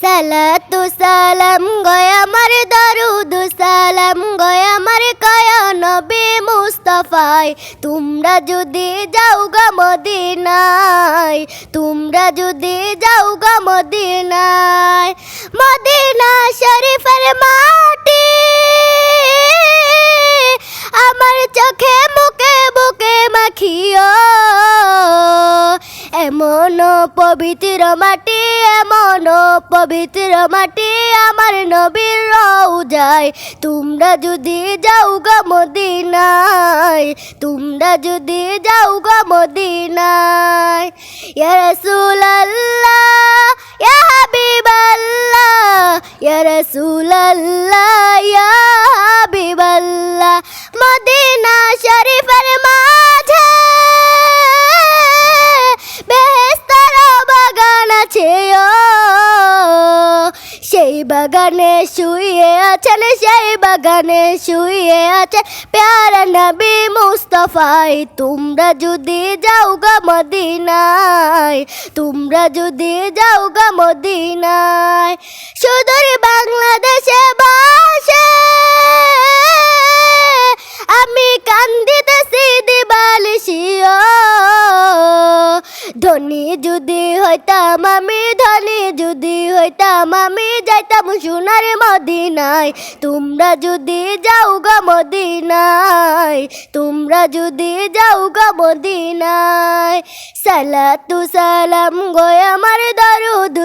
সালাতু সালাম গয় আমার দরুদ সালাম গয় আমার কায়া নবী মুস্তাফায়। তোমরা যদি যাও গা মদিনায়, তোমরা যদি যাও গা মদিনায়, মদিনা শরীফের মাটি আমার চোখে মুখে বুকে মাখিও। এমন পবিত্র মাটি, এমন পবিত্র মাটি আমার নবীর রওজায়। তোমরা যদি যাও গা মদিনায়, তোমরা যদি যাও গা মদিনায়। ইয়া রাসূলুল্লাহ ইয়া হাবিবাল্লাহ, ইয়া রাসূলুল্লাহ ইয়া হাবিবাল্লাহ। মদিনা শরীফের মাঝে বেহেশতের বাগান আছে সেই বাগানে শুয়ে আছেন, সেই বাগানে শুয়ে আছে প্যারা নবী মুস্তাফায়। তোমরা যদি যাও গা মদিনায়, তোমরা যদি যাও গা মদিনায়। সুদূর বাংলাদেশে বসে আমি কান্দিতেছি দিবালিশিও। ধনী যদি হইতাম আমি, ধনী যদি হইতাম আমি, যাইতাম সোনার মদিনায়। তোমরা যদি যাও গা মদিনায়, তোমরা যদি যাও গা মদিনায়। সালাতু সালাম গয় আমার দরুদ